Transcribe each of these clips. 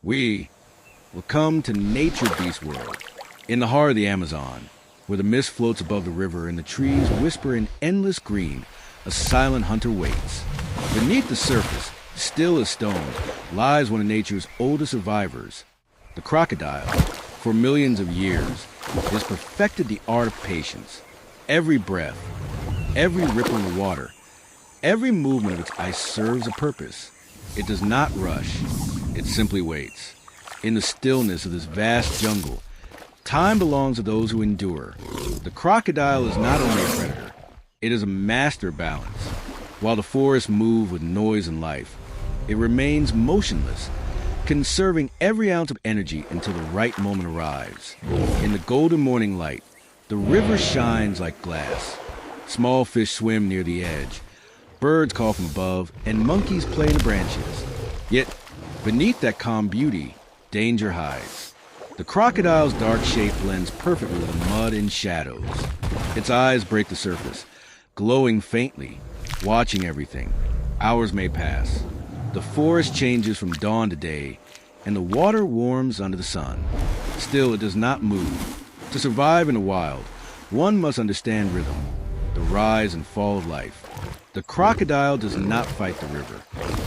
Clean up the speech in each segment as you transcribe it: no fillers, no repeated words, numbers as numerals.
We will come to Nature Beast World, in the heart of the Amazon, where the mist floats above the river and the trees whisper in endless green. A silent hunter waits. Beneath the surface, still as stone, lies one of nature's oldest survivors. The crocodile, for millions of years, has perfected the art of patience. Every breath, every ripple in the water, every movement of its ice serves a purpose. It does not rush. It simply waits. In the stillness of this vast jungle, time belongs to those who endure. The crocodile is not only a predator, it is a master of balance. While the forests move with noise and life, it remains motionless, conserving every ounce of energy until the right moment arrives. In the golden morning light, the river shines like glass. Small fish swim near the edge. Birds call from above, and monkeys play in the branches. Yet, beneath that calm beauty, danger hides. The crocodile's dark shape blends perfectly with the mud and shadows. Its eyes break the surface, glowing faintly, watching everything. Hours may pass. The forest changes from dawn to day, and the water warms under the sun. Still, it does not move. To survive in the wild, one must understand rhythm, the rise and fall of life. The crocodile does not fight the river.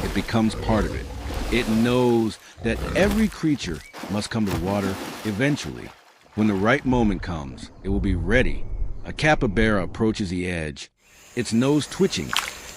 It becomes part of it. It knows that every creature must come to the water eventually. When the right moment comes, it will be ready. A capybara approaches the edge, its nose twitching,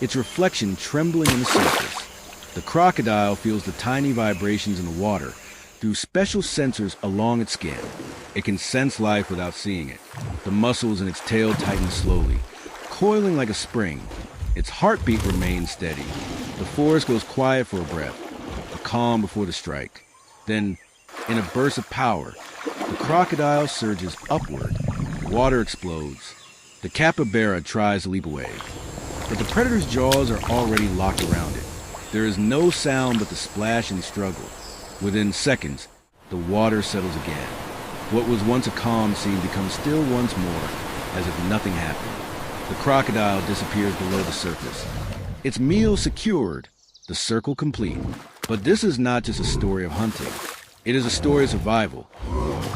its reflection trembling in the surface. The crocodile feels the tiny vibrations in the water through special sensors along its skin. It can sense life without seeing it. The muscles in its tail tighten slowly, coiling like a spring. Its heartbeat remains steady. The forest goes quiet for a breath, a calm before the strike. Then, in a burst of power, the crocodile surges upward. Water explodes. The capybara tries to leap away, but the predator's jaws are already locked around it. There is no sound but the splash and struggle. Within seconds, the water settles again. What was once a calm scene becomes still once more, as if nothing happened. The crocodile disappears below the surface. Its meal secured, the circle complete. But this is not just a story of hunting. It is a story of survival.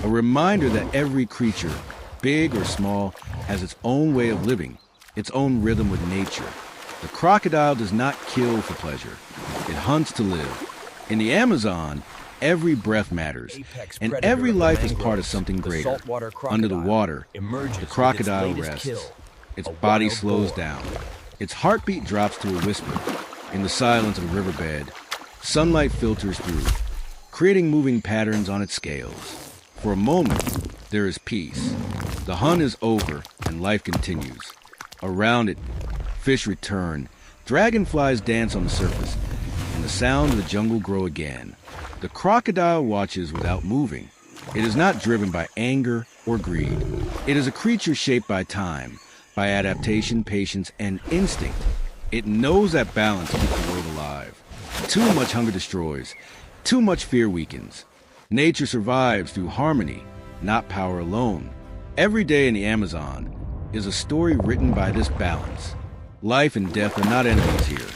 A reminder that every creature, big or small, has its own way of living, its own rhythm with nature. The crocodile does not kill for pleasure. It hunts to live. In the Amazon, every breath matters, and every life is part of something greater. Under the water, the crocodile rests. Its body slows down. Its heartbeat drops to a whisper. In the silence of the riverbed, sunlight filters through, creating moving patterns on its scales. For a moment, there is peace. The hunt is over, and life continues. Around it, fish return, dragonflies dance on the surface, and the sounds of the jungle grow again. The crocodile watches without moving. It is not driven by anger or greed. It is a creature shaped by time, by adaptation, patience, and instinct. It knows that balance keeps the world alive. Too much hunger destroys. Too much fear weakens. Nature survives through harmony, not power alone. Every day in the Amazon is a story written by this balance. Life and death are not enemies here.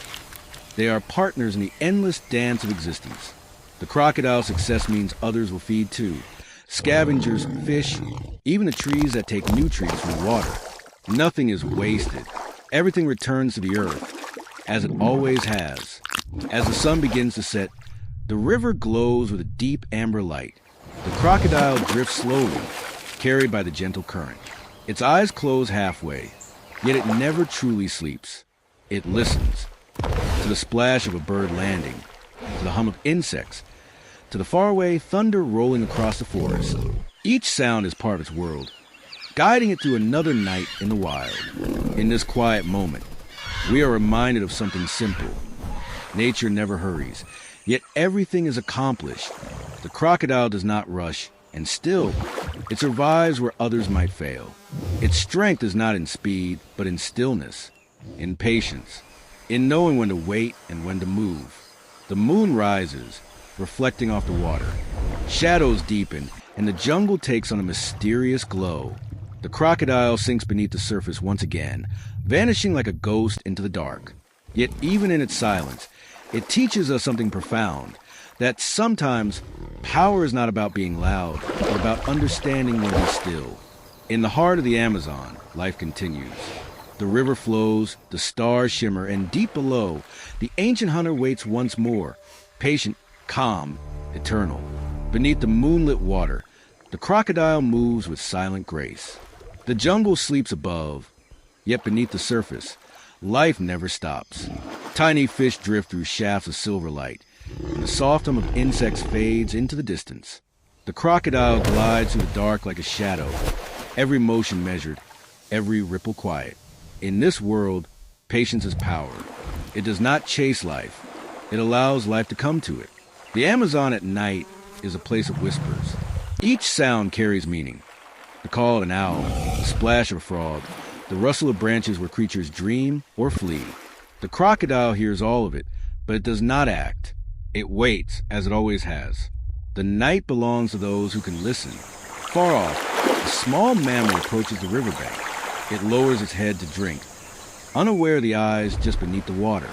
They are partners in the endless dance of existence. The crocodile's success means others will feed too. Scavengers, fish, even the trees that take nutrients from the water. Nothing is wasted. Everything returns to the earth, as it always has. As the sun begins to set, the river glows with a deep amber light. The crocodile drifts slowly, carried by the gentle current. Its eyes close halfway, yet it never truly sleeps. It listens to the splash of a bird landing, to the hum of insects, to the faraway thunder rolling across the forest. Each sound is part of its world, guiding it through another night in the wild. In this quiet moment, we are reminded of something simple. Nature never hurries, yet everything is accomplished. The crocodile does not rush, and still, it survives where others might fail. Its strength is not in speed, but in stillness, in patience, in knowing when to wait and when to move. The moon rises, reflecting off the water. Shadows deepen, and the jungle takes on a mysterious glow. The crocodile sinks beneath the surface once again, vanishing like a ghost into the dark. Yet even in its silence, it teaches us something profound. That sometimes power is not about being loud, but about understanding when to be still. In the heart of the Amazon, life continues. The river flows, the stars shimmer, and deep below, the ancient hunter waits once more, patient, calm, eternal. Beneath the moonlit water, the crocodile moves with silent grace. The jungle sleeps above, yet beneath the surface, life never stops. Tiny fish drift through shafts of silver light, and the soft hum of insects fades into the distance. The crocodile glides through the dark like a shadow, every motion measured, every ripple quiet. In this world, patience is power. It does not chase life. It allows life to come to it. The Amazon at night is a place of whispers. Each sound carries meaning. The call of an owl, the splash of a frog, the rustle of branches where creatures dream or flee. The crocodile hears all of it, but it does not act. It waits, as it always has. The night belongs to those who can listen. Far off, a small mammal approaches the riverbank. It lowers its head to drink, unaware of the eyes just beneath the water.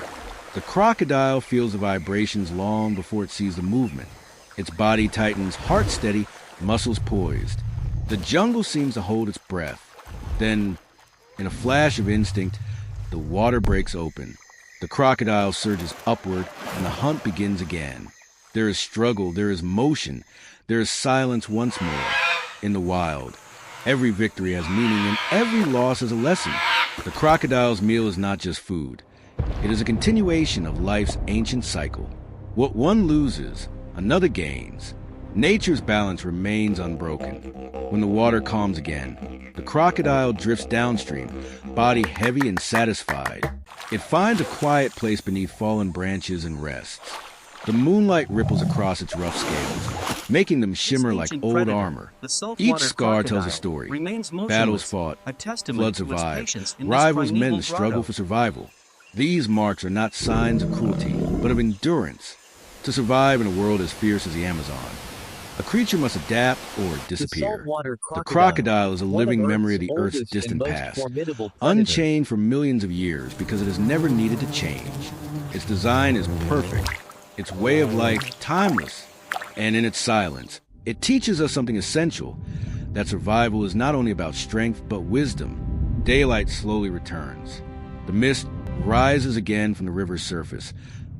The crocodile feels the vibrations long before it sees the movement. Its body tightens, heart steady, muscles poised. The jungle seems to hold its breath. Then, in a flash of instinct, the water breaks open. The crocodile surges upward, and the hunt begins again. There is struggle, there is motion, there is silence once more. In the wild, every victory has meaning, and every loss is a lesson. The crocodile's meal is not just food. It is a continuation of life's ancient cycle. What one loses, another gains. Nature's balance remains unbroken. When the water calms again, the crocodile drifts downstream, body heavy and satisfied. It finds a quiet place beneath fallen branches and rests. The moonlight ripples across its rough scales, making them shimmer like old armor. Each scar tells a story. Battles fought, floods survived, rivals met in the struggle for survival. These marks are not signs of cruelty, but of endurance. To survive in a world as fierce as the Amazon, a creature must adapt or disappear. The crocodile is a living memory of the Earth's distant past, unchained for millions of years because it has never needed to change. Its design is perfect, its way of life timeless, and in its silence, it teaches us something essential, that survival is not only about strength but wisdom. Daylight slowly returns. The mist rises again from the river's surface,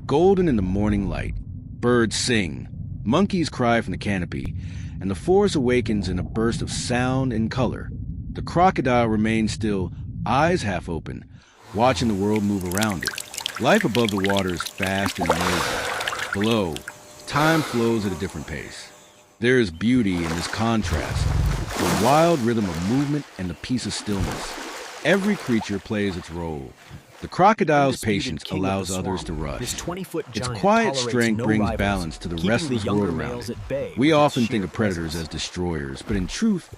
golden in the morning light. Birds sing, monkeys cry from the canopy, and the forest awakens in a burst of sound and color. The crocodile remains still, eyes half open, watching the world move around it. Life above the water is fast and amazing. Below, time flows at a different pace. There is beauty in this contrast, the wild rhythm of movement and the peace of stillness. Every creature plays its role. The crocodile's patience allows others to rush. Its quiet strength brings balance to the restless world around it. We often think of predators as destroyers, but in truth,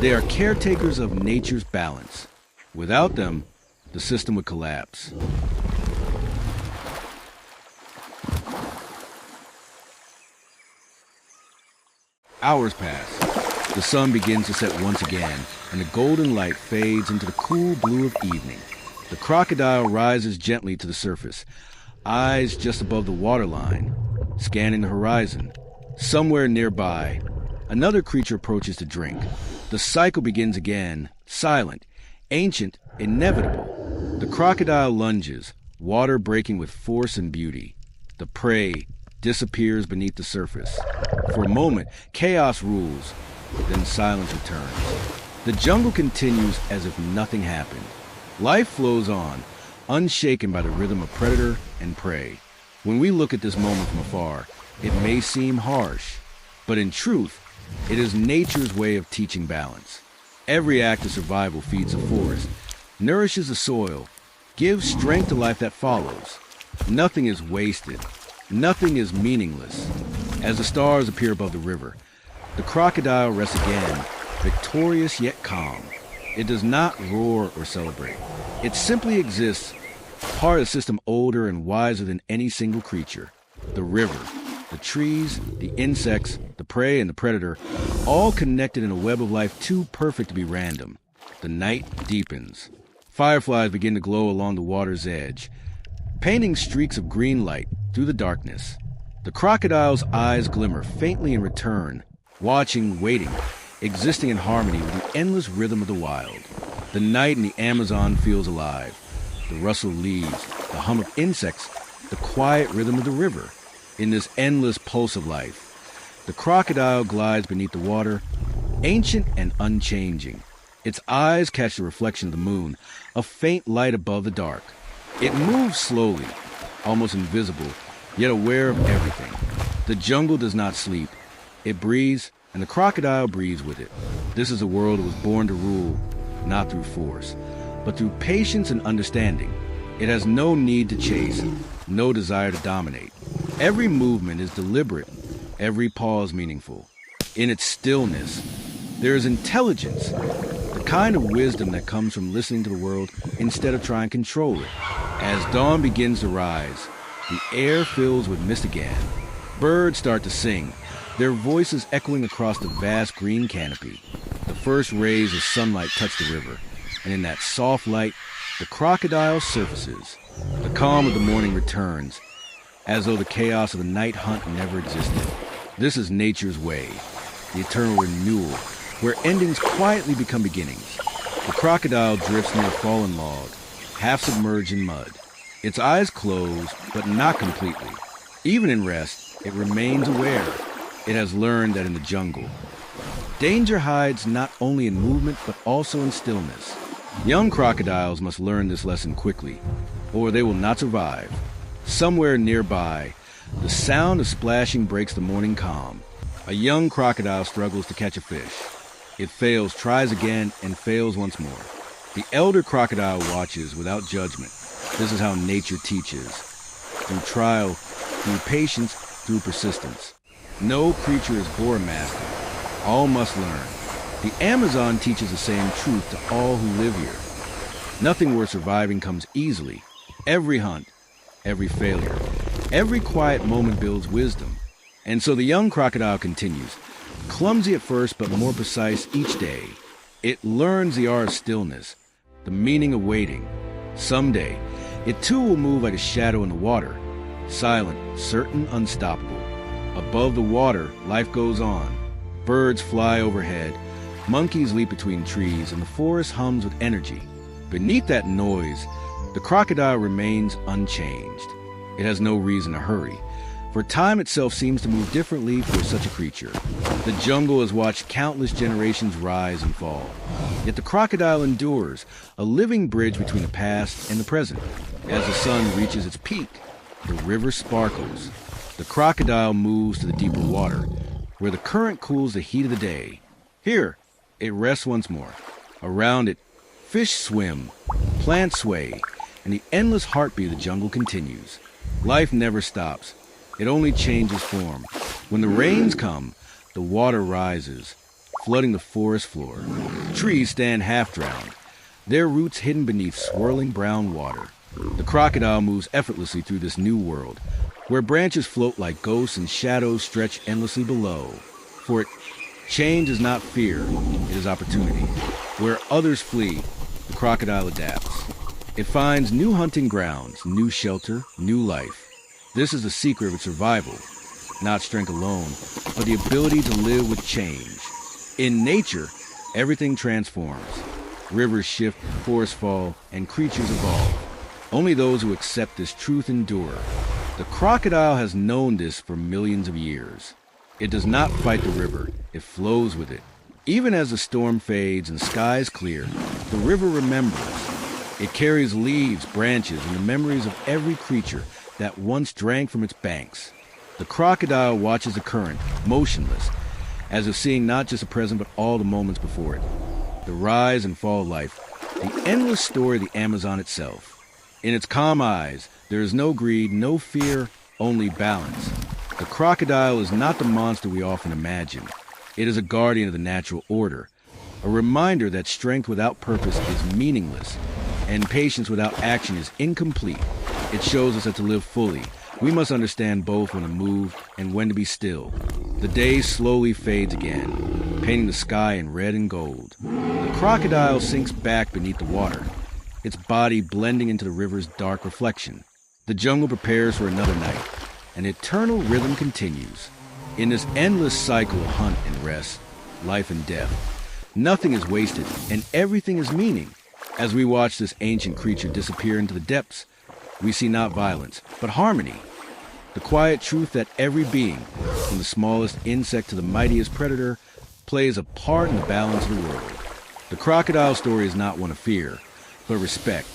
they are caretakers of nature's balance. Without them, the system would collapse. Hours pass. The sun begins to set once again, and the golden light fades into the cool blue of evening. The crocodile rises gently to the surface, eyes just above the waterline, scanning the horizon. Somewhere nearby, another creature approaches to drink. The cycle begins again, silent, ancient, inevitable. The crocodile lunges, water breaking with force and beauty. The prey disappears beneath the surface. For a moment, chaos rules, then silence returns. The jungle continues as if nothing happened. Life flows on, unshaken by the rhythm of predator and prey. When we look at this moment from afar, it may seem harsh, but in truth, it is nature's way of teaching balance. Every act of survival feeds the forest, nourishes the soil, gives strength to life that follows. Nothing is wasted. Nothing is meaningless. As the stars appear above the river, the crocodile rests again, victorious yet calm. It does not roar or celebrate. It simply exists, part of a system older and wiser than any single creature. The river, the trees, the insects, the prey, and the predator, all connected in a web of life too perfect to be random. The night deepens. Fireflies begin to glow along the water's edge, painting streaks of green light through the darkness. The crocodile's eyes glimmer faintly in return, watching, waiting, existing in harmony with the endless rhythm of the wild. The night in the Amazon feels alive. The rustle of leaves, the hum of insects, the quiet rhythm of the river. In this endless pulse of life, the crocodile glides beneath the water, ancient and unchanging. Its eyes catch the reflection of the moon, a faint light above the dark. It moves slowly, almost invisible, yet aware of everything. The jungle does not sleep. It breathes, and the crocodile breathes with it. This is a world that was born to rule, not through force, but through patience and understanding. It has no need to chase, no desire to dominate. Every movement is deliberate, every pause meaningful. In its stillness, there is intelligence, the kind of wisdom that comes from listening to the world instead of trying to control it. As dawn begins to rise, the air fills with mist again. Birds start to sing, their voices echoing across the vast green canopy. The first rays of sunlight touch the river, and in that soft light, the crocodile surfaces. The calm of the morning returns, as though the chaos of the night hunt never existed. This is nature's way, the eternal renewal, where endings quietly become beginnings. The crocodile drifts near a fallen log, half submerged in mud. Its eyes close, but not completely. Even in rest, it remains aware. It has learned that in the jungle, danger hides not only in movement, but also in stillness. Young crocodiles must learn this lesson quickly, or they will not survive. Somewhere nearby, the sound of splashing breaks the morning calm. A young crocodile struggles to catch a fish. It fails, tries again, and fails once more. The elder crocodile watches without judgment. This is how nature teaches. Through trial, through patience, through persistence. No creature is born master. All must learn. The Amazon teaches the same truth to all who live here. Nothing worth surviving comes easily. Every hunt, every failure, every quiet moment builds wisdom. And so the young crocodile continues, clumsy at first but more precise each day. It learns the art of stillness, the meaning of waiting. Someday, it too will move like a shadow in the water, silent, certain, unstoppable. Above the water, life goes on. Birds fly overhead, monkeys leap between trees, and the forest hums with energy. Beneath that noise, the crocodile remains unchanged. It has no reason to hurry, for time itself seems to move differently for such a creature. The jungle has watched countless generations rise and fall, yet the crocodile endures, a living bridge between the past and the present. As the sun reaches its peak, the river sparkles. The crocodile moves to the deeper water, where the current cools the heat of the day. Here, it rests once more. Around it, fish swim, plants sway, and the endless heartbeat of the jungle continues. Life never stops. It only changes form. When the rains come, the water rises, flooding the forest floor. Trees stand half-drowned, their roots hidden beneath swirling brown water. The crocodile moves effortlessly through this new world, where branches float like ghosts and shadows stretch endlessly below. For it, change is not fear, it is opportunity. Where others flee, the crocodile adapts. It finds new hunting grounds, new shelter, new life. This is the secret of its survival, not strength alone, but the ability to live with change. In nature, everything transforms. Rivers shift, forests fall, and creatures evolve. Only those who accept this truth endure. The crocodile has known this for millions of years. It does not fight the river, it flows with it. Even as the storm fades and skies clear, the river remembers. It carries leaves, branches, and the memories of every creature that once drank from its banks. The crocodile watches the current, motionless, as if seeing not just the present but all the moments before it. The rise and fall of life, the endless story of the Amazon itself. In its calm eyes, there is no greed, no fear, only balance. The crocodile is not the monster we often imagine. It is a guardian of the natural order, a reminder that strength without purpose is meaningless, and patience without action is incomplete. It shows us that to live fully, we must understand both when to move and when to be still. The day slowly fades again, painting the sky in red and gold. The crocodile sinks back beneath the water, its body blending into the river's dark reflection. The jungle prepares for another night, an eternal rhythm continues. In this endless cycle of hunt and rest, life and death, nothing is wasted and everything is meaning. As we watch this ancient creature disappear into the depths, we see not violence, but harmony. The quiet truth that every being, from the smallest insect to the mightiest predator, plays a part in the balance of the world. The crocodile story is not one of fear, but respect.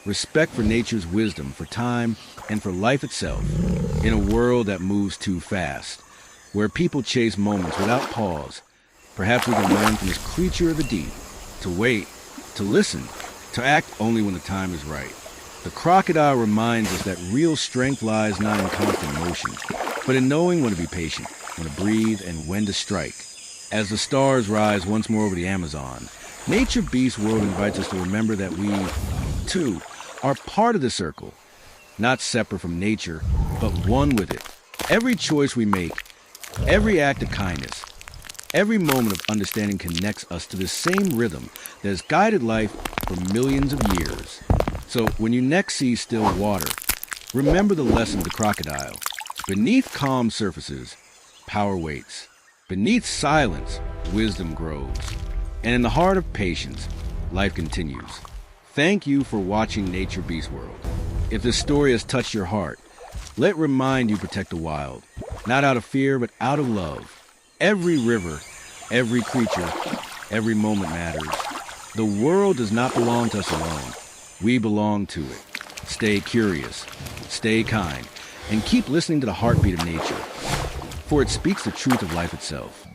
Respect for nature's wisdom, for time, and for life itself. In a world that moves too fast, where people chase moments without pause, perhaps we can learn from this creature of the deep to wait, to listen, to act only when the time is right. The crocodile reminds us that real strength lies not in constant motion, but in knowing when to be patient, when to breathe, and when to strike. As the stars rise once more over the Amazon, Nature Beast World invites us to remember that we, too, are part of the circle, not separate from nature, but one with it. Every choice we make, every act of kindness, every moment of understanding connects us to the same rhythm that has guided life for millions of years. So when you next see still water, remember the lesson of the crocodile. Beneath calm surfaces, power waits. Beneath silence, wisdom grows. And in the heart of patience, life continues. Thank you for watching Nature Beast World. If this story has touched your heart, let it remind you protect the wild, not out of fear, but out of love. Every river, every creature, every moment matters. The world does not belong to us alone. We belong to it. Stay curious, stay kind, and keep listening to the heartbeat of nature, for it speaks the truth of life itself.